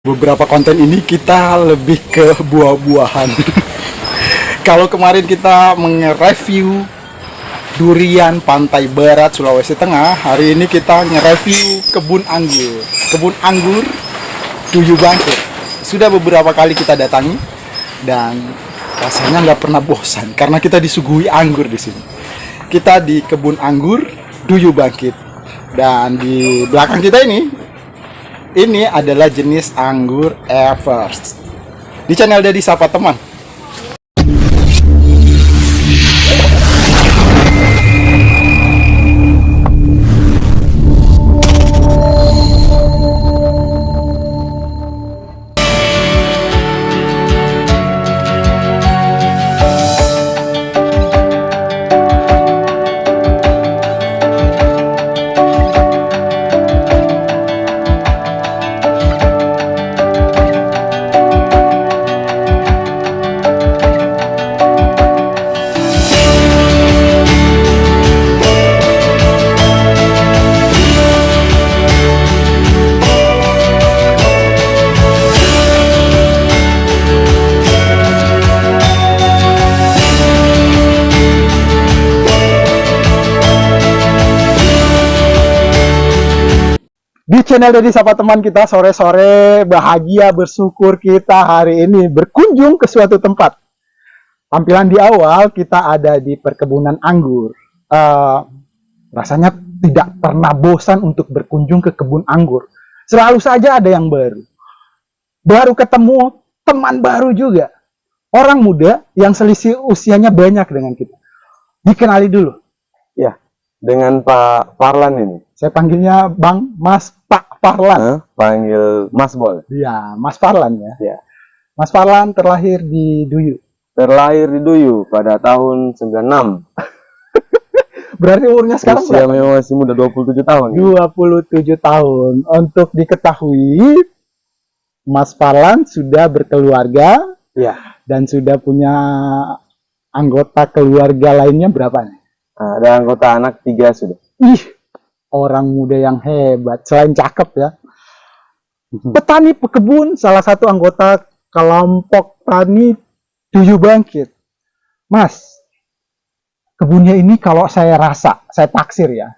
Beberapa konten ini kita lebih ke buah-buahan. Kalau kemarin kita nge-review durian Pantai Barat Sulawesi Tengah, hari ini kita nge-review kebun anggur. Kebun anggur Duyu Bangkit. Sudah beberapa kali kita datangi dan rasanya nggak pernah bosan karena kita disuguhi anggur di sini. Kita di kebun anggur Duyu Bangkit dan di belakang kita ini adalah jenis anggur Everest. Di channel Dedi Sapa Teman. Di channel Dedi Sapa Teman kita sore-sore bahagia bersyukur kita hari ini berkunjung ke suatu tempat. Tampilan di awal kita ada di perkebunan anggur. Rasanya tidak pernah bosan untuk berkunjung ke kebun anggur. Selalu saja ada yang baru. Baru ketemu teman baru juga. Orang muda yang selisih usianya banyak dengan kita. Dikenali dulu. Ya, dengan Pak Farlan ini. Saya panggilnya Bang Mas Pak Farlan. Panggil Mas Bol. Iya, Mas Farlan ya. Ya. Mas Farlan terlahir di Duyu. Terlahir di Duyu pada tahun 96. Berarti umurnya sekarang Usia berapa? memang masih muda, 27 tahun. 27 tahun. Untuk diketahui, Mas Farlan sudah berkeluarga Ya. dan sudah punya anggota keluarga lainnya berapa nih? Ada anggota anak 3 sudah. Ih, orang muda yang hebat. Selain cakep ya. Petani pekebun, salah satu anggota kelompok tani Duyu Bangkit. Mas, kebunnya ini kalau saya rasa, saya taksir ya,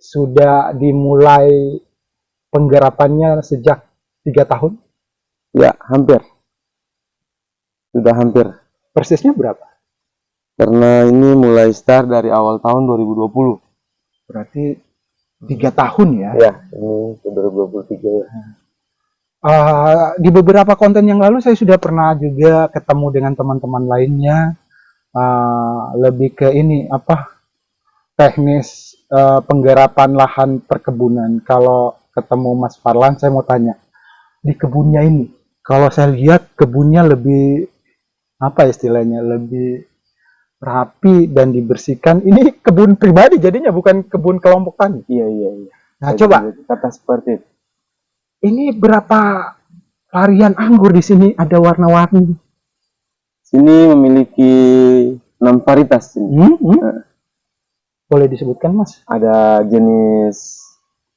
sudah dimulai penggarapannya sejak 3 tahun. Ya, hampir. Sudah hampir. Persisnya berapa? Karena ini mulai start dari awal tahun 2020. Berarti 3 tahun ya. Ya, ini ke 2023 ya. Di beberapa konten yang lalu saya sudah pernah juga ketemu dengan teman-teman lainnya. Lebih ke ini teknis penggarapan lahan perkebunan. Kalau ketemu Mas Farlan, saya mau tanya di kebunnya ini. Kalau saya lihat kebunnya lebih istilahnya, lebih rapi dan dibersihkan. Ini kebun pribadi jadinya, bukan kebun kelompok tani. Iya. Nah, Saya coba kata seperti itu. ini berapa varian anggur di sini, ada warna-warni. Sini memiliki 6 varietas ini. Boleh disebutkan, Mas? Ada jenis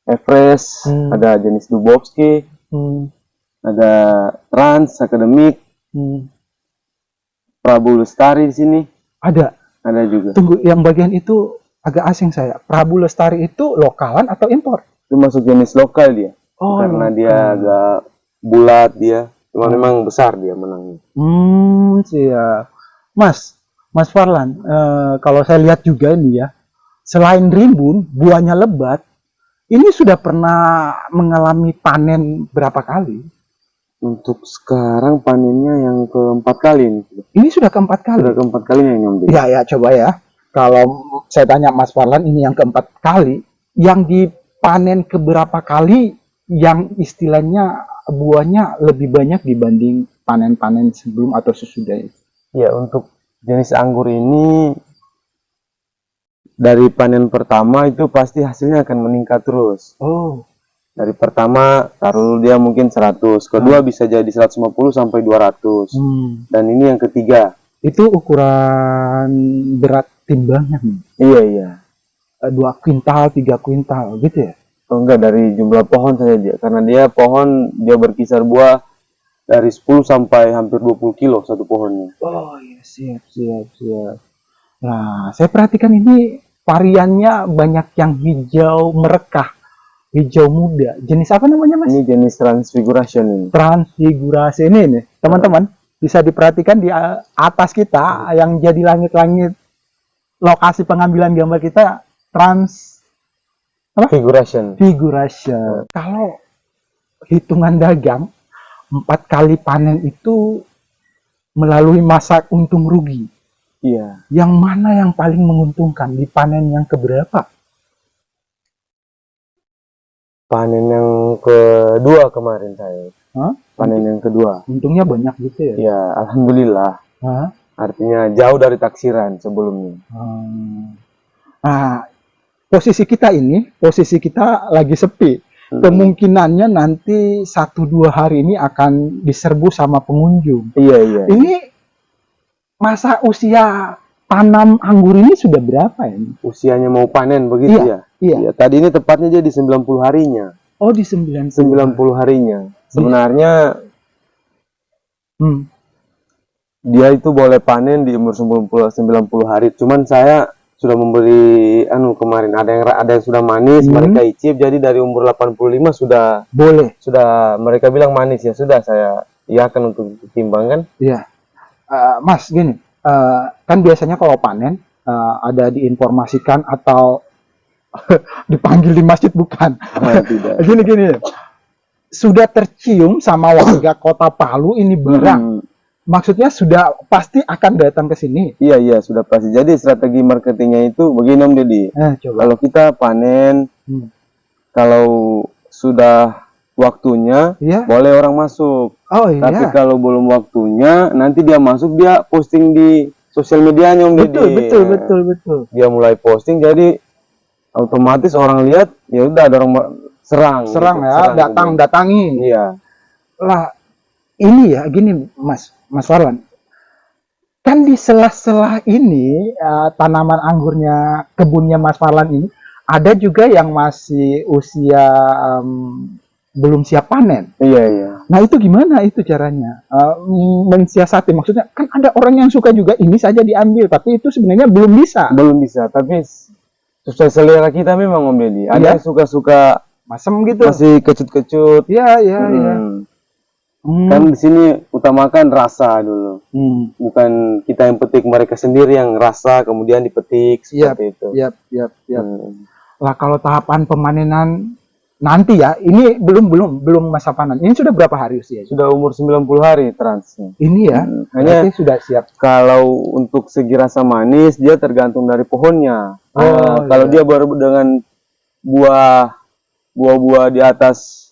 Everest, ada jenis Dubovsky, ada Trans Akademik, Prabu Lestari di sini. Ada juga. Tunggu, yang bagian itu agak asing saya. Prabu Lestari itu lokalan atau impor? Itu masuk jenis lokal dia. Oh, Karena lokal. dia agak bulat dia. Cuma memang besar dia menangnya. Siap. Mas Farlan, kalau saya lihat juga ini ya, selain rimbun, buahnya lebat, ini sudah pernah mengalami panen berapa kali? Untuk sekarang panennya yang keempat kali ini. Ini sudah keempat kali. Sudah keempat kalinya yang nyambi. Ya, coba ya. Kalau saya tanya Mas Farlan, ini yang keempat kali. Yang dipanen keberapa kali yang istilahnya buahnya lebih banyak dibanding panen-panen sebelum atau sesudah itu? Ya, untuk jenis anggur ini dari panen pertama itu pasti hasilnya akan meningkat terus. Oh. Dari pertama taruh dia mungkin 100, kedua bisa jadi 150 sampai 200. Dan ini yang ketiga. Itu ukuran berat timbangnya nih. Iya. 2 kuintal, 3 kuintal gitu ya. Oh, enggak, dari jumlah pohon saja dia. Karena dia pohon, dia berkisar buah dari 10 sampai hampir 20 kilo satu pohonnya. Oh iya, siap, siap, siap. Nah, saya perhatikan ini variannya banyak yang hijau merekah, hijau muda. Jenis apa namanya, Mas? Ini jenis transfiguration ini. Transfigurasi ini nih, teman-teman. Bisa diperhatikan di atas kita yang jadi langit-langit lokasi pengambilan gambar kita Figuration. transfiguration. Kalau hitungan dagang 4 kali panen itu melalui masa untung rugi. Iya. Yang mana yang paling menguntungkan di panen yang keberapa? Panen yang kedua kemarin saya. Hah? Panen yang kedua. Untungnya banyak gitu ya? Ya, alhamdulillah. Hah? Artinya jauh dari taksiran sebelumnya. Nah, posisi kita lagi sepi. Hmm. Kemungkinannya nanti 1-2 hari ini akan diserbu sama pengunjung. Iya, iya. Ini masa usia tanam anggur ini sudah berapa ya? Usianya mau panen begitu ya? Iya. Iya, tadi ini tepatnya jadi 90 harinya. Oh, di 90. 90 harinya. Sebenarnya Hmm. dia itu boleh panen di umur 90 hari. Cuman saya sudah memberi kemarin ada yang sudah manis, mereka icip, jadi dari umur 85 sudah Boleh. Mereka bilang manis, ya sudah saya iakan untuk ditimbangkan. Iya. Mas, gini, kan biasanya kalau panen ada diinformasikan atau dipanggil di masjid, bukan? Tidak. Gini. Sudah tercium sama warga kota Palu ini barang. Maksudnya sudah pasti akan datang ke sini. Iya, sudah pasti. Jadi strategi marketingnya itu begini Om Deddy. Coba. Kalau kita panen, kalau sudah waktunya, boleh orang masuk. Oh iya. Tapi kalau belum waktunya, nanti dia masuk, dia posting di sosial medianya Om Deddy. Betul. Dia mulai posting, jadi otomatis orang lihat, ya udah ada orang serang gitu. ya, datangi. Iya. Lah, ini ya gini Mas Warlan. Kan di sela-sela ini tanaman anggurnya, kebunnya Mas Warlan ini ada juga yang masih usia belum siap panen. Iya. Nah, itu gimana itu caranya mensiasati? Maksudnya kan ada orang yang suka juga ini saja diambil, tapi itu sebenarnya belum bisa. Tapi sesuai selera kita memang Om Deddy. Ada yang suka masem gitu. Masih kecut-kecut. Iya. Kan di sini utamakan rasa dulu. Bukan kita yang petik, mereka sendiri yang rasa kemudian dipetik seperti itu. Yap. Lah kalau tahapan pemanenan nanti ya, ini belum masa panen. Ini sudah berapa hari usia? Sudah umur 90 hari transnya. Ini ya. Hanya sudah siap. Kalau untuk segi rasa manis dia tergantung dari pohonnya. Kalau dia baru dengan buah-buah di atas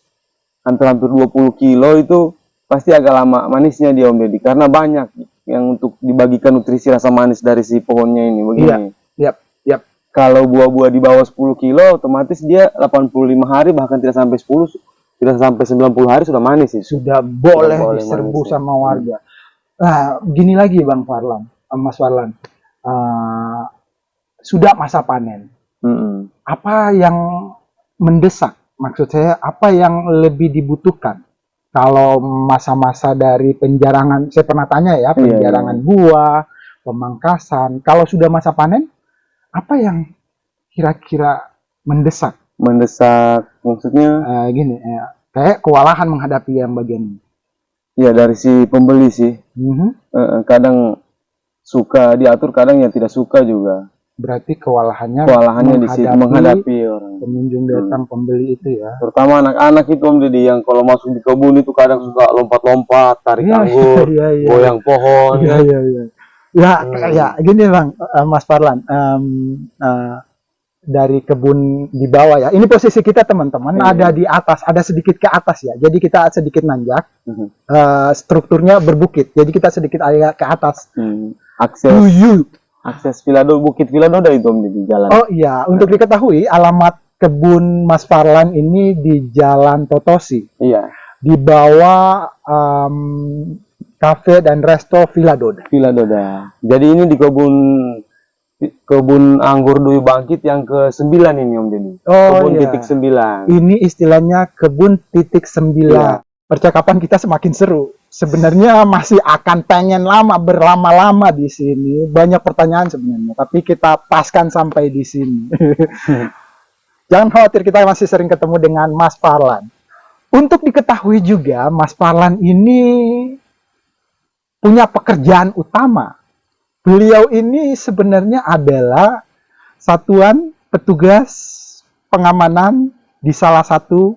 hampir 20 kilo itu pasti agak lama manisnya dia Om Deddy, karena banyak yang untuk dibagikan nutrisi rasa manis dari si pohonnya ini begini. Yap. Kalau buah-buah di bawah 10 kilo otomatis dia 85 hari bahkan tidak sampai 90 hari sudah manis sih. Sudah boleh diserbu sama warga. Nah, gini lagi Bang Warlan, Mas Warlan. Sudah masa panen. Apa yang mendesak? Maksud saya, apa yang lebih dibutuhkan? Kalau masa-masa dari penjarangan, saya pernah tanya ya, penjarangan buah, pemangkasan. Kalau sudah masa panen, apa yang kira-kira mendesak? Mendesak, maksudnya? Kayak kewalahan menghadapi yang bagian ini. Ya, dari si pembeli sih. Kadang suka diatur, kadang ya tidak suka juga. Berarti kewalahannya menghadapi orang pengunjung datang, pembeli itu ya. Terutama anak-anak itu Om Deddy, yang kalau masuk di kebun itu kadang suka lompat-lompat, tarik anggur, goyang pohon. Ya, gini Bang, Mas Warlan, dari kebun di bawah ya. Ini posisi kita teman-teman ada di atas, ada sedikit ke atas ya. Jadi kita sedikit nanjak, strukturnya berbukit. Jadi kita sedikit agak ke atas. Akses Bukit Viladoda itu Om Deddy, jalan. Oh iya, untuk diketahui alamat kebun Mas Warlan ini di Jalan Totosi. Iya. Di bawah kafe dan resto Viladoda. Jadi ini di kebun kebun anggur Dwi Bangkit yang ke-9 ini Om Deddy. Oh Kebun iya. titik 9. Ini istilahnya kebun titik 9. Iya. Percakapan kita semakin seru. Sebenarnya masih akan pengen berlama-lama di sini. Banyak pertanyaan sebenarnya, tapi kita paskan sampai di sini. Jangan khawatir, kita masih sering ketemu dengan Mas Farlan. Untuk diketahui juga, Mas Farlan ini punya pekerjaan utama. Beliau ini sebenarnya adalah satuan petugas pengamanan di salah satu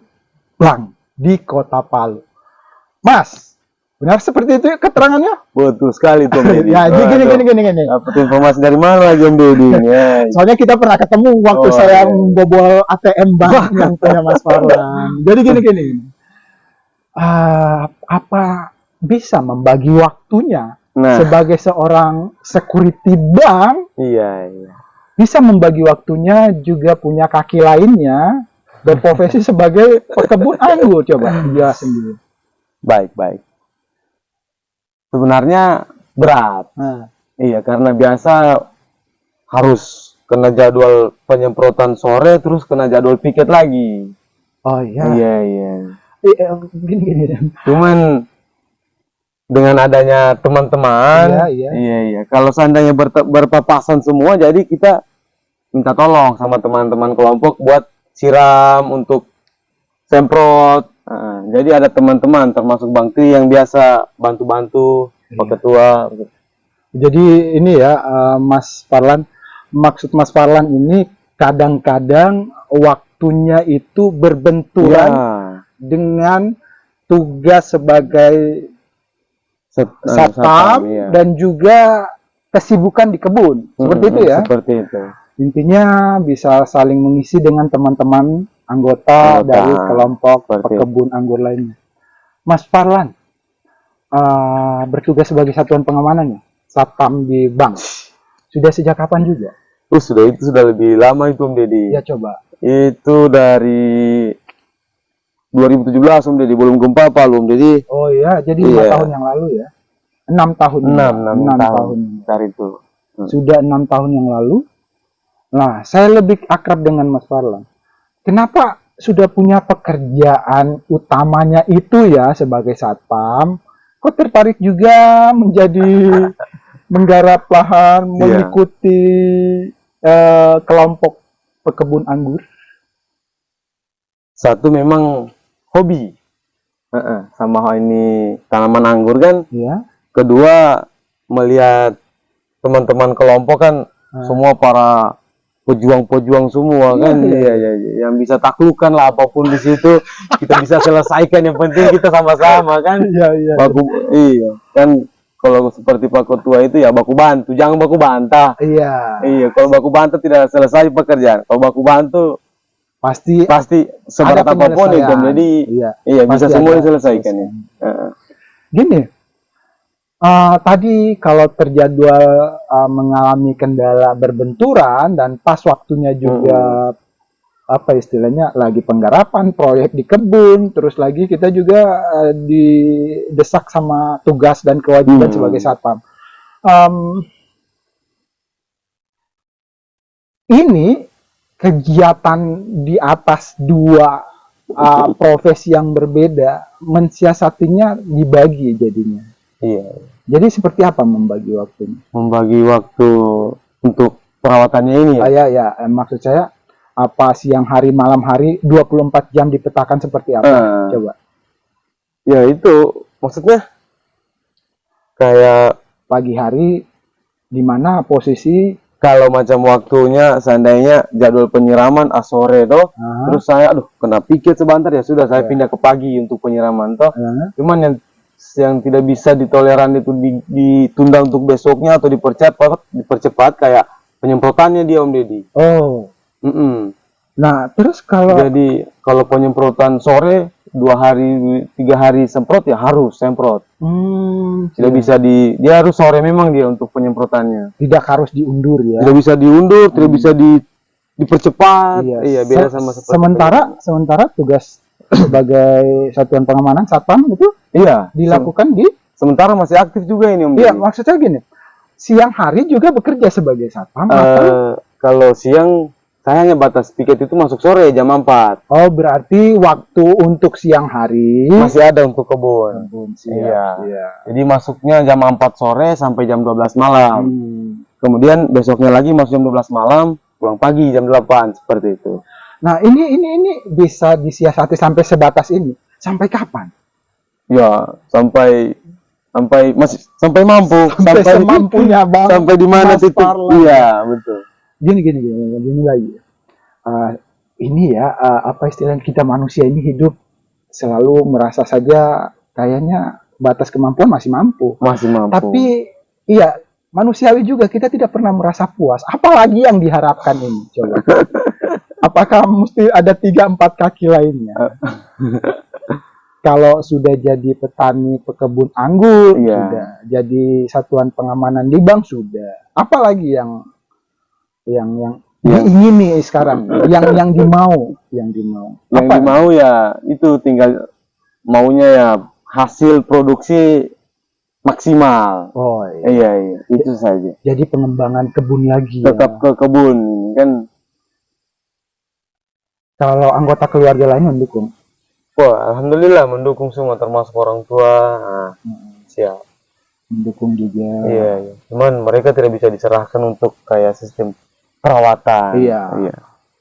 bank di Kota Palu. Mas, benar seperti itu keterangannya? Betul sekali tuh Om Deddy. Ya, gini. Dapat informasi dari mana lagi Om Deddy? Ya. Soalnya kita pernah ketemu waktu saya iya. membobol ATM bank yang punya Mas Farlan. Jadi gini. Apa bisa membagi waktunya sebagai seorang security bank? Iya. Bisa membagi waktunya, juga punya kaki lainnya, berprofesi sebagai pekebun anggur. Coba jelasin dulu. Baik. Sebenarnya berat. Iya, karena biasa harus kena jadwal penyemprotan sore, terus kena jadwal piket lagi. Oh iya. Iya. Gini. Cuman dengan adanya teman-teman, iya. Kalau seandainya berpapasan semua, jadi kita minta tolong sama teman-teman kelompok buat siram untuk semprot. Jadi ada teman-teman termasuk Bang Tri yang biasa bantu-bantu Pak Ketua. Jadi ini ya, Mas Farlan, maksud Mas Farlan ini kadang-kadang waktunya itu berbenturan dengan tugas sebagai satpam dan juga kesibukan di kebun. Seperti itu ya? Seperti itu. Intinya bisa saling mengisi dengan teman-teman anggota dari kelompok pekebun anggur lainnya. Mas Farlan bertugas sebagai satuan pengamanannya, satpam di bank. Sudah sejak kapan juga? Sudah lebih lama itu Om Deddy. Ya coba. Itu dari 2017 Om Deddy, belum gempa Palu Om Deddy. Oh iya, jadi 5 tahun yang lalu ya. 6 tahun. 6 tahun dari itu. Sudah 6 tahun yang lalu. Nah, saya lebih akrab dengan Mas Farlan. Kenapa sudah punya pekerjaan utamanya itu ya sebagai satpam, kok tertarik juga menjadi menggarap lahan, mengikuti kelompok pekebun anggur? Satu memang hobi sama ini tanaman anggur kan. Kedua, melihat teman-teman kelompok kan semua para pejuang-pejuang semua kan. Yang bisa taklukkan lah apapun di situ kita bisa selesaikan, yang penting kita sama-sama kan. Kan kalau seperti Pak Ketua itu ya baku bantu, jangan baku bantah. Kalau baku bantah tidak selesai pekerjaan. Kalau baku bantu pasti seberat apapun itu, jadi bisa semua diselesaikan ya. Gini, tadi kalau terjadwal mengalami kendala berbenturan dan pas waktunya juga apa istilahnya lagi penggarapan proyek di kebun, terus lagi kita juga didesak sama tugas dan kewajiban sebagai satpam. Ini kegiatan di atas dua profesi yang berbeda, mensiasatinya dibagi jadinya. Jadi seperti apa membagi waktunya? Membagi waktu untuk perawatannya ini ya? Maksud saya apa siang hari malam hari 24 jam dipetakan seperti apa? Coba. Ya itu maksudnya kayak pagi hari di mana posisi kalau macam waktunya seandainya jadwal penyiraman sore toh, terus saya kena piket sebentar ya sudah saya pindah ke pagi untuk penyiraman toh. Cuman yang tidak bisa ditoleran itu ditunda untuk besoknya atau dipercepat kayak penyemprotannya dia Om Deddy. Nah, terus kalau penyemprotan sore 2 hari 3 hari semprot ya harus semprot. Tidak bisa dia harus sore memang dia untuk penyemprotannya. Tidak harus diundur ya. Tidak bisa diundur, tidak bisa dipercepat. Beda sama seperti sementara tugas sebagai satuan pengamanan satpam itu dilakukan sementara masih aktif juga ini Om. Maksudnya gini. siang hari juga bekerja sebagai satpam atau? Kalau siang saya hanya batas piket itu masuk sore jam 4. Oh, berarti waktu untuk siang hari Masih ada untuk kebun. Siap. Jadi masuknya jam 4 sore sampai jam 12 malam. Kemudian besoknya lagi masuk jam 12 malam, pulang pagi jam 8 seperti itu. Nah, ini bisa disiasati sampai sebatas ini. Sampai kapan? Ya, sampai mampu, Sampai semampunya Bang. sampai di mana Mas titik. Parlan. Iya, betul. Gini lagi. Ini ya, apa istilahnya, kita manusia ini hidup selalu merasa saja kayaknya batas kemampuan masih mampu. Masih mampu. Tapi iya, manusiawi juga kita tidak pernah merasa puas. Apalagi yang diharapkan ini, coba. Apakah mesti ada 3-4 kaki lainnya? Kalau sudah jadi petani pekebun anggur, sudah jadi satuan pengamanan di bank, sudah. Apalagi yang diingini sekarang, yang dimau. Yang dimau ya itu tinggal maunya ya hasil produksi maksimal. Oh iya, itu saja. Jadi pengembangan kebun lagi. Tetap ke kebun kan. Kalau anggota keluarga lain mendukung? Wah, alhamdulillah mendukung semua, termasuk orang tua. Nah, siap. Mendukung juga. Iya. Cuman mereka tidak bisa diserahkan untuk kayak sistem perawatan. Iya.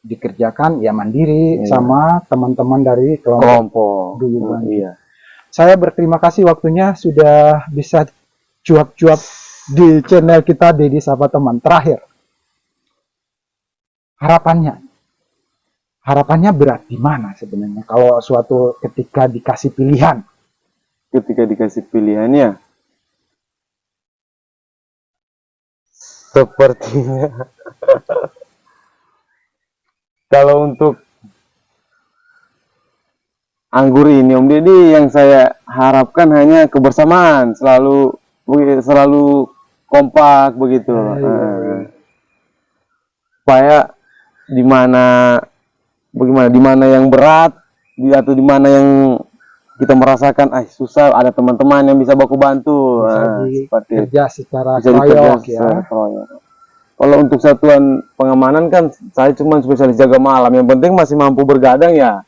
Dikerjakan ya mandiri sama teman-teman dari kelompok dulu. Iya. Saya berterima kasih waktunya sudah bisa cuap-cuap di channel kita Dedi Sapa Teman. Terakhir, harapannya berat di mana sebenarnya kalau suatu ketika dikasih pilihan? Ketika dikasih pilihannya, sepertinya kalau untuk anggur ini Om Deddy, yang saya harapkan hanya kebersamaan, selalu kompak begitu. Supaya di mana yang berat atau di mana yang kita merasakan susah, ada teman-teman yang bisa baku bantu, seperti kerja secara kroyok ya. Kalau untuk satuan pengamanan kan saya cuma spesialis jaga malam, yang penting masih mampu bergadang ya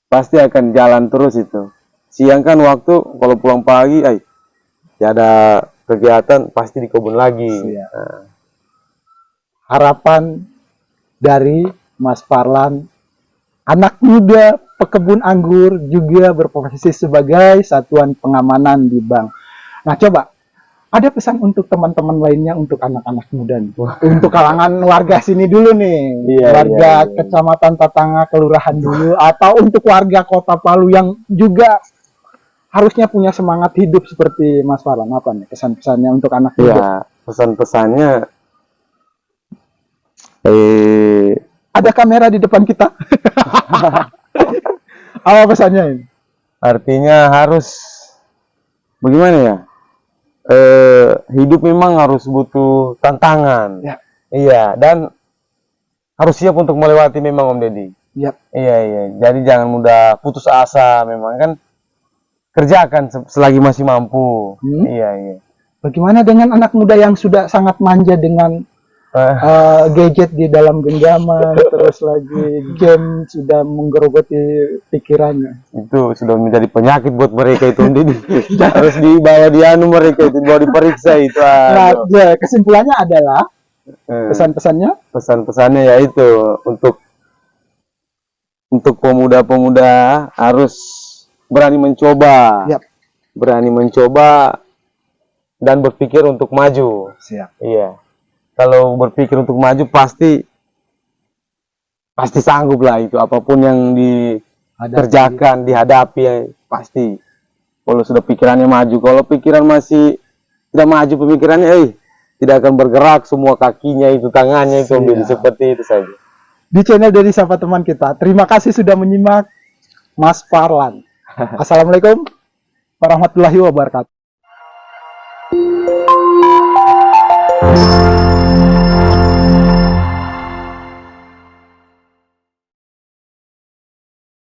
pasti akan jalan terus itu. Siang kan waktu kalau pulang pagi ya ada kegiatan pasti di kebun lagi. Harapan dari Mas Parlan, anak muda pekebun anggur, juga berprofesi sebagai satuan pengamanan di bank. Nah, coba ada pesan untuk teman-teman lainnya, untuk anak-anak muda nih. Untuk kalangan warga sini dulu nih, warga kecamatan Tatanga, kelurahan dulu, atau untuk warga Kota Palu yang juga harusnya punya semangat hidup seperti Mas Parlan. Apa nih pesan-pesannya untuk anak muda? Ya, pesan-pesannya ada kamera di depan kita. Apa pesannya ini? Artinya harus bagaimana ya? Hidup memang harus butuh tantangan. Iya, dan harus siap untuk melewati memang Om Deddy. Iya. Jadi jangan mudah putus asa, memang kan kerjakan selagi masih mampu. Iya. Bagaimana dengan anak muda yang sudah sangat manja dengan gadget di dalam genggaman, terus lagi game sudah menggerogoti pikirannya? Itu sudah menjadi penyakit buat mereka itu, harus dibawa mereka itu, dibawa diperiksa itu. Nah, kesimpulannya adalah pesan-pesannya yaitu untuk pemuda-pemuda harus berani mencoba, dan berpikir untuk maju. Iya. Kalau berpikir untuk maju pasti sanggup lah itu, apapun yang dikerjakan, dihadapi pasti. Kalau sudah pikirannya maju, kalau pikiran masih tidak maju pemikirannya, tidak akan bergerak, semua kakinya itu, tangannya itu, seperti itu saja. Di channel Dedi Sapa Teman kita, terima kasih sudah menyimak Mas Parlan. Assalamualaikum warahmatullahi wabarakatuh.